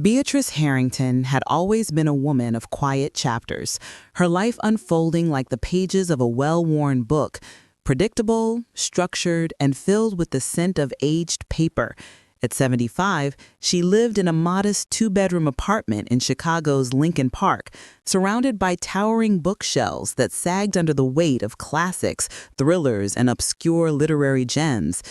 Beatrice Harrington had always been a woman of quiet chapters, her life unfolding like the pages of a well-worn book, predictable, structured, and filled with the scent of aged paper. At 75, she lived in a modest two-bedroom apartment in Chicago's Lincoln Park, surrounded by towering bookshelves that sagged under the weight of classics, thrillers, and obscure literary gems.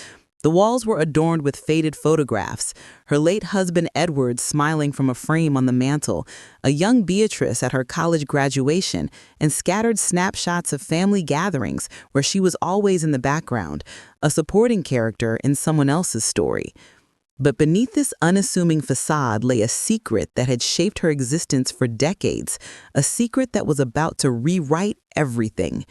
The walls were adorned with faded photographs, her late husband Edward smiling from a frame on the mantel, a young Beatrice at her college graduation, and scattered snapshots of family gatherings where she was always in the background, a supporting character in someone else's story. But beneath this unassuming facade lay a secret that had shaped her existence for decades, a secret that was about to rewrite everything.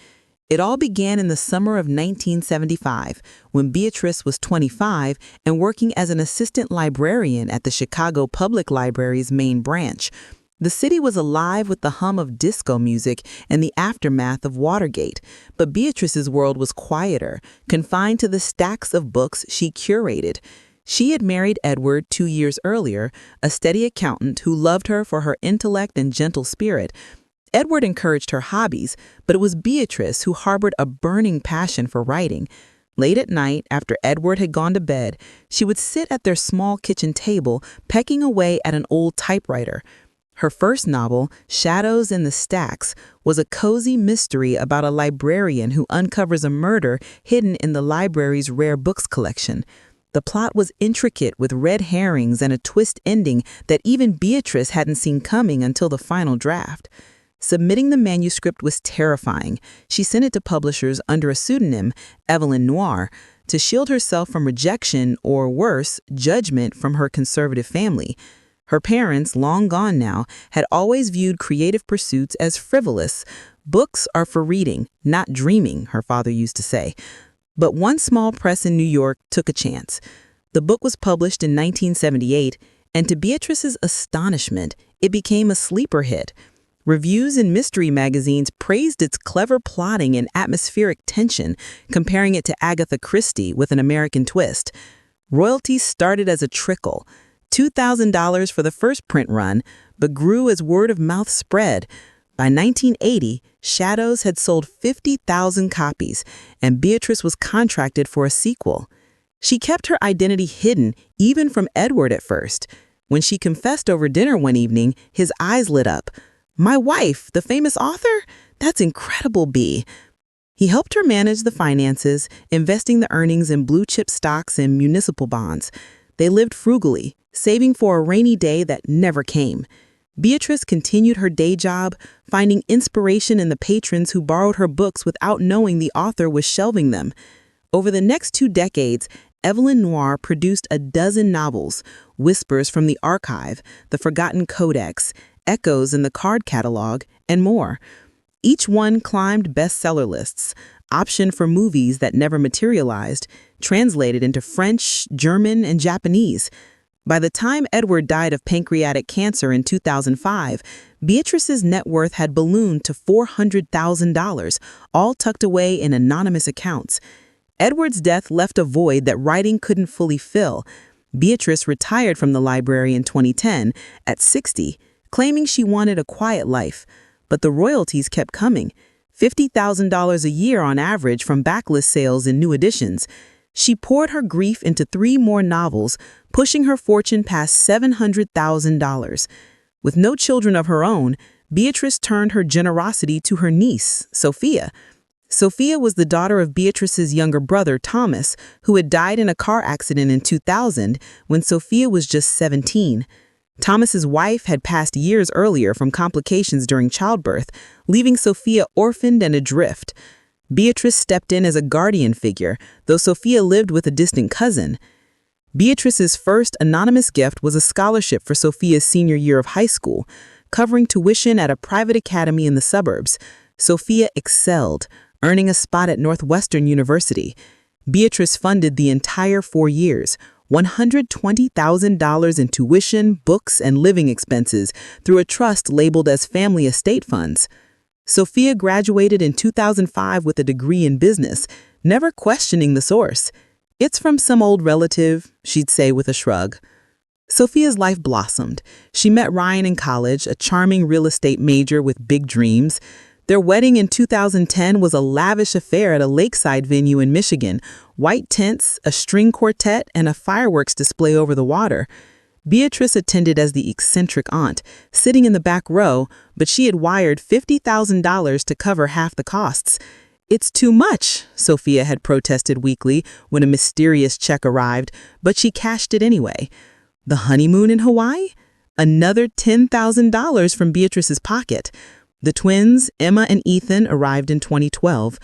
It all began in the summer of 1975, when Beatrice was 25 and working as an assistant librarian at the Chicago Public Library's main branch. The city was alive with the hum of disco music and the aftermath of Watergate, but Beatrice's world was quieter, confined to the stacks of books she curated. She had married Edward 2 years earlier, a steady accountant who loved her for her intellect and gentle spirit. Edward encouraged her hobbies, but it was Beatrice who harbored a burning passion for writing. Late at night, after Edward had gone to bed, she would sit at their small kitchen table, pecking away at an old typewriter. Her first novel, Shadows in the Stacks, was a cozy mystery about a librarian who uncovers a murder hidden in the library's rare books collection. The plot was intricate with red herrings and a twist ending that even Beatrice hadn't seen coming until the final draft. Submitting the manuscript was terrifying. She sent it to publishers under a pseudonym, Evelyn Noir, to shield herself from rejection or, worse, judgment from her conservative family. Her parents, long gone now, had always viewed creative pursuits as frivolous. Books are for reading, not dreaming, her father used to say. But one small press in New York took a chance. The book was published in 1978, and to Beatrice's astonishment, it became a sleeper hit. Reviews in mystery magazines praised its clever plotting and atmospheric tension, comparing it to Agatha Christie with an American twist. Royalties started as a trickle, $2,000 for the first print run, but grew as word of mouth spread. By 1980, Shadows had sold 50,000 copies, and Beatrice was contracted for a sequel. She kept her identity hidden, even from Edward at first. When she confessed over dinner one evening, his eyes lit up. "My wife, the famous author? That's incredible, Bea." He helped her manage the finances, investing the earnings in blue-chip stocks and municipal bonds. They lived frugally, saving for a rainy day that never came. Beatrice continued her day job, finding inspiration in the patrons who borrowed her books without knowing the author was shelving them. Over the next 2 decades, Evelyn Noir produced a dozen novels, Whispers from the Archive, The Forgotten Codex, Echoes in the Card Catalog, and more. Each one climbed bestseller lists, optioned for movies that never materialized, translated into French, German, and Japanese. By the time Edward died of pancreatic cancer in 2005, Beatrice's net worth had ballooned to $400,000, all tucked away in anonymous accounts. Edward's death left a void that writing couldn't fully fill. Beatrice retired from the library in 2010 at 60, claiming she wanted a quiet life. But the royalties kept coming, $50,000 a year on average from backlist sales and new editions. She poured her grief into 3 more novels, pushing her fortune past $700,000. With no children of her own, Beatrice turned her generosity to her niece, Sophia. Sophia was the daughter of Beatrice's younger brother, Thomas, who had died in a car accident in 2000 when Sophia was just 17. Thomas's wife had passed years earlier from complications during childbirth, leaving Sophia orphaned and adrift. Beatrice stepped in as a guardian figure, though Sophia lived with a distant cousin. Beatrice's first anonymous gift was a scholarship for Sophia's senior year of high school, covering tuition at a private academy in the suburbs. Sophia excelled, earning a spot at Northwestern University. Beatrice funded the entire 4 years, $120,000 in tuition, books, and living expenses through a trust labeled as Family Estate Funds. Sophia graduated in 2005 with a degree in business, never questioning the source. "It's from some old relative," she'd say with a shrug. Sophia's life blossomed. She met Ryan in college, a charming real estate major with big dreams. Their wedding in 2010 was a lavish affair at a lakeside venue in Michigan. White tents, a string quartet, and a fireworks display over the water. Beatrice attended as the eccentric aunt, sitting in the back row, but she had wired $50,000 to cover half the costs. "It's too much," Sophia had protested weakly when a mysterious check arrived, but she cashed it anyway. The honeymoon in Hawaii? Another $10,000 from Beatrice's pocket. The twins, Emma and Ethan, arrived in 2012.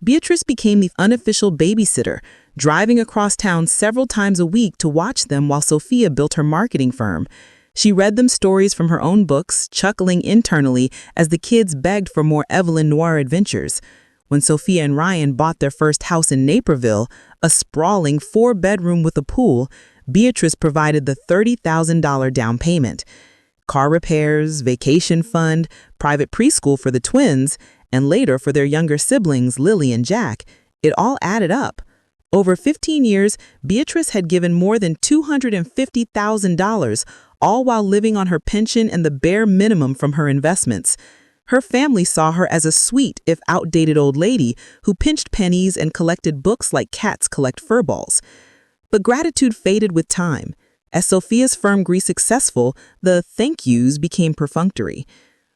Beatrice became the unofficial babysitter, driving across town several times a week to watch them while Sophia built her marketing firm. She read them stories from her own books, chuckling internally as the kids begged for more Evelyn Noir adventures. When Sophia and Ryan bought their first house in Naperville, a sprawling 4-bedroom with a pool, Beatrice provided the $30,000 down payment. Car repairs, vacation fund, private preschool for the twins, and later for their younger siblings, Lily and Jack. It all added up. Over 15 years, Beatrice had given more than $250,000, all while living on her pension and the bare minimum from her investments. Her family saw her as a sweet, if outdated old lady who pinched pennies and collected books like cats collect fur balls. But gratitude faded with time. As Sophia's firm grew successful, the thank yous became perfunctory.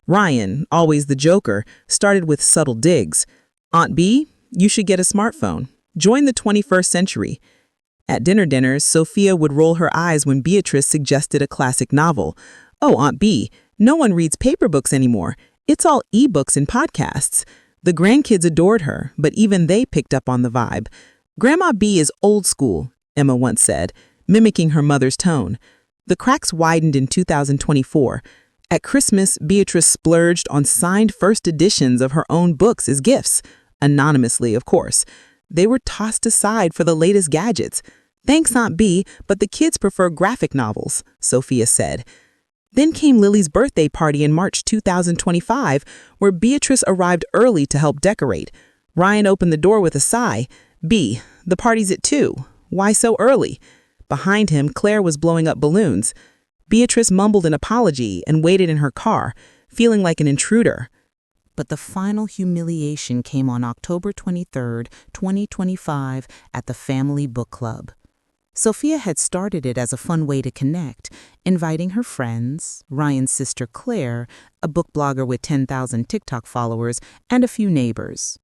Ryan, always the joker, started with subtle digs. "Aunt B, you should get a smartphone. Join the 21st century." At dinner dinners, Sophia would roll her eyes when Beatrice suggested a classic novel. "Oh, Aunt B, no one reads paper books anymore. It's all e-books and podcasts." The grandkids adored her, but even they picked up on the vibe. "Grandma B is old school," Emma once said, mimicking her mother's tone. The cracks widened in 2024. At Christmas, Beatrice splurged on signed first editions of her own books as gifts, anonymously, of course. They were tossed aside for the latest gadgets. "Thanks, Aunt B, but the kids prefer graphic novels," Sophia said. Then came Lily's birthday party in March 2025, where Beatrice arrived early to help decorate. Ryan opened the door with a sigh. "B, the party's at 2. Why so early?" Behind him, Claire was blowing up balloons. Beatrice mumbled an apology and waited in her car, feeling like an intruder. But the final humiliation came on October 23, 2025, at the Family Book Club. Sophia had started it as a fun way to connect, inviting her friends, Ryan's sister Claire, a book blogger with 10,000 TikTok followers, and a few neighbors.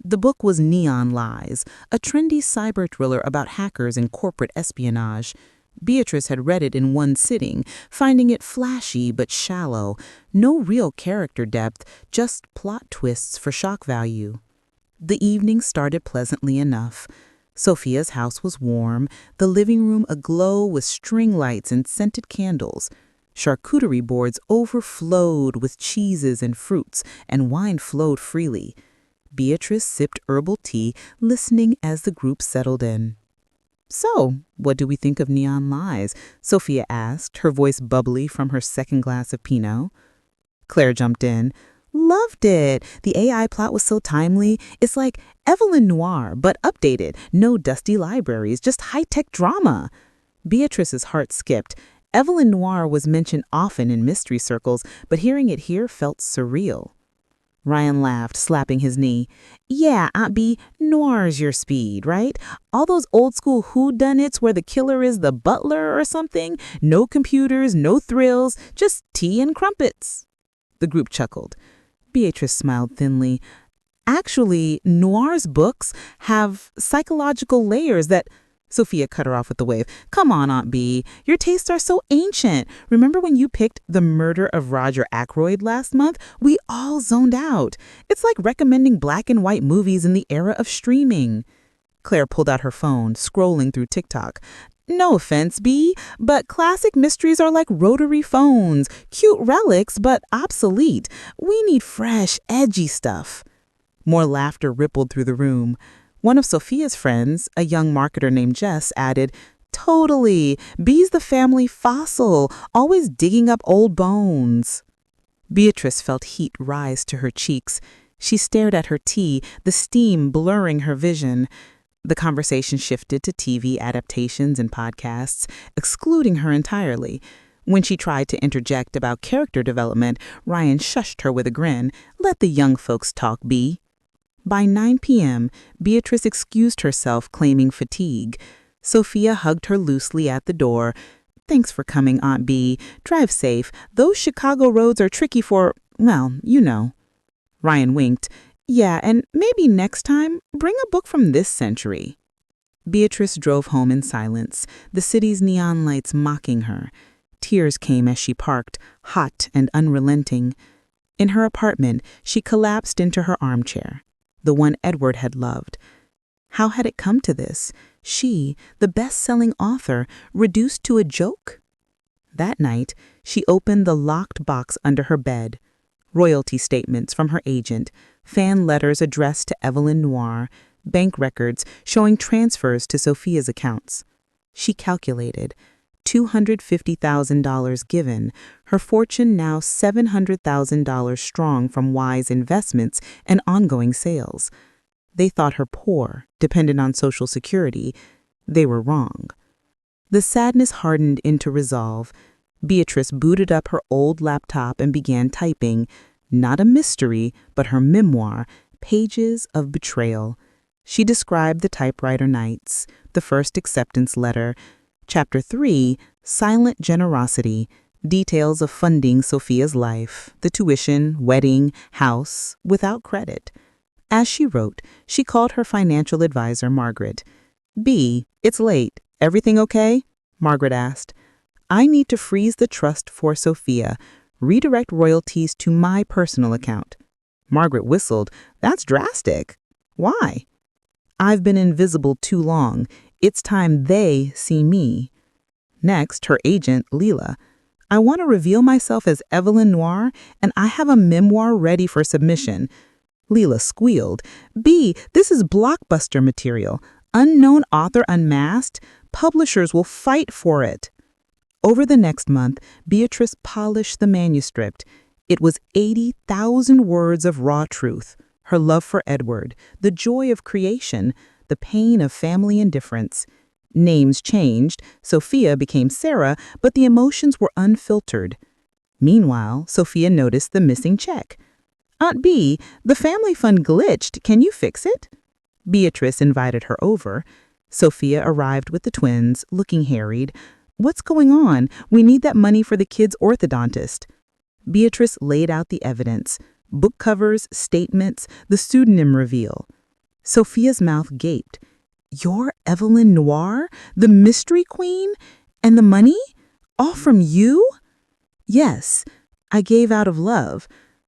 The book was Neon Lies, a trendy cyber thriller about hackers and corporate espionage. Beatrice had read it in one sitting, finding it flashy but shallow. No real character depth, just plot twists for shock value. The evening started pleasantly enough. Sophia's house was warm, the living room aglow with string lights and scented candles. Charcuterie boards overflowed with cheeses and fruits, and wine flowed freely. Beatrice sipped herbal tea, listening as the group settled in. "So, what do we think of Neon Lies?" Sophia asked, her voice bubbly from her second glass of Pinot. Claire jumped in. "Loved it. The AI plot was so timely. It's like Evelyn Noir, but updated. No dusty libraries, just high-tech drama." Beatrice's heart skipped. Evelyn Noir was mentioned often in mystery circles, but hearing it here felt surreal. Ryan laughed, slapping his knee. "Yeah, Aunt B, noir's your speed, right? All those old-school whodunits where the killer is the butler or something. No computers, no thrills, just tea and crumpets." The group chuckled. Beatrice smiled thinly. "Actually, noir's books have psychological layers that—" Sophia cut her off with a wave. "Come on, Aunt B. Your tastes are so ancient. Remember when you picked The Murder of Roger Ackroyd last month? We all zoned out. It's like recommending black and white movies in the era of streaming." Claire pulled out her phone, scrolling through TikTok. "No offense, B, but classic mysteries are like rotary phones. Cute relics, but obsolete. We need fresh, edgy stuff." More laughter rippled through the room. One of Sophia's friends, a young marketer named Jess, added, "Totally. B's the family fossil, always digging up old bones." Beatrice felt heat rise to her cheeks. She stared at her tea, the steam blurring her vision. The conversation shifted to TV adaptations and podcasts, excluding her entirely. When she tried to interject about character development, Ryan shushed her with a grin. Let the young folks talk, Bea. By 9 p.m., Beatrice excused herself, claiming fatigue. Sophia hugged her loosely at the door. Thanks for coming, Aunt Bea. Drive safe. Those Chicago roads are tricky for, well, you know. Ryan winked. Yeah, and maybe next time, bring a book from this century. Beatrice drove home in silence, the city's neon lights mocking her. Tears came as she parked, hot and unrelenting. In her apartment, she collapsed into her armchair, the one Edward had loved. How had it come to this? She, the best-selling author, reduced to a joke? That night, she opened the locked box under her bed. Royalty statements from her agent, fan letters addressed to Evelyn Noir, bank records showing transfers to Sophia's accounts. She calculated. $250,000 given, her fortune now $700,000 strong from wise investments and ongoing sales. They thought her poor, dependent on Social Security. They were wrong. The sadness hardened into resolve. Beatrice booted up her old laptop and began typing, not a mystery, but her memoir, Pages of Betrayal. She described the typewriter nights, the first acceptance letter. Chapter 3, Silent Generosity, details of funding Sophia's life, the tuition, wedding, house, without credit. As she wrote, she called her financial advisor, Margaret. "Bea, it's late. Everything okay?" Margaret asked. "I need to freeze the trust for Sophia, redirect royalties to my personal account." Margaret whistled. "That's drastic. Why?" "I've been invisible too long. It's time they see me." Next, her agent, Leela. "I want to reveal myself as Evelyn Noir, and I have a memoir ready for submission." Leela squealed. "Bea, this is blockbuster material. Unknown author unmasked. Publishers will fight for it." Over the next month, Beatrice polished the manuscript. It was 80,000 words of raw truth. Her love for Edward, the joy of creation, the pain of family indifference. Names changed. Sophia became Sarah, but the emotions were unfiltered. Meanwhile, Sophia noticed the missing check. "Aunt Bea, the family fund glitched. Can you fix it?" Beatrice invited her over. Sophia arrived with the twins, looking harried. "What's going on? We need that money for the kids' orthodontist." Beatrice laid out the evidence. Book covers, statements, the pseudonym reveal. Sophia's mouth gaped. "You're Evelyn Noir, the mystery queen? And the money? All from you?" "Yes, I gave out of love.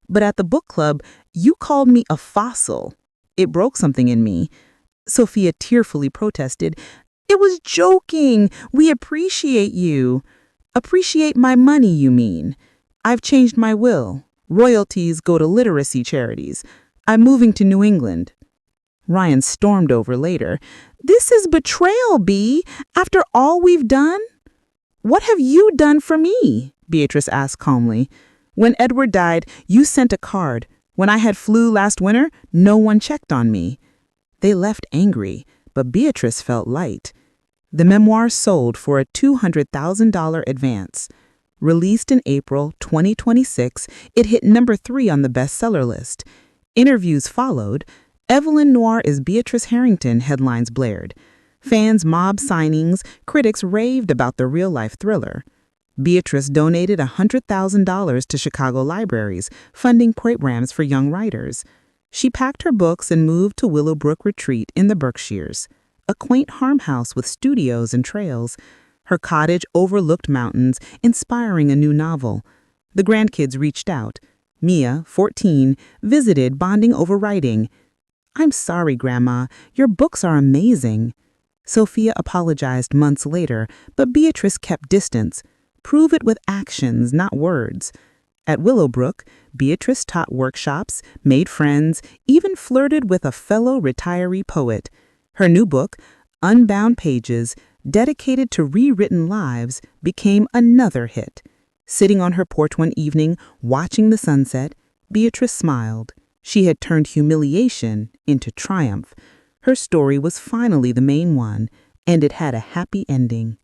But at the book club, you called me a fossil. It broke something in me." Sophia tearfully protested. "It was joking. We appreciate you." "Appreciate my money, you mean? I've changed my will. Royalties go to literacy charities. I'm moving to New England." Ryan stormed over later. "This is betrayal, Bea. After all we've done?" "What have you done for me?" Beatrice asked calmly. "When Edward died, you sent a card. When I had flu last winter, no one checked on me." They left angry, but Beatrice felt light. The memoir sold for a $200,000 advance. Released in April 2026, it hit number 3 on the bestseller list. Interviews followed. "Evelyn Noir is Beatrice Harrington," headlines blared. Fans mobbed signings, critics raved about the real-life thriller. Beatrice donated $100,000 to Chicago libraries, funding programs for young writers. She packed her books and moved to Willowbrook Retreat in the Berkshires, a quaint farmhouse with studios and trails. Her cottage overlooked mountains, inspiring a new novel. The grandkids reached out. Mia, 14, visited, bonding over writing. "I'm sorry, Grandma. Your books are amazing." Sophia apologized months later, but Beatrice kept distance. Prove it with actions, not words. At Willowbrook, Beatrice taught workshops, made friends, even flirted with a fellow retiree poet. Her new book, Unbound Pages, dedicated to rewritten lives, became another hit. Sitting on her porch one evening, watching the sunset, Beatrice smiled. She had turned humiliation into triumph. Her story was finally the main one, and it had a happy ending.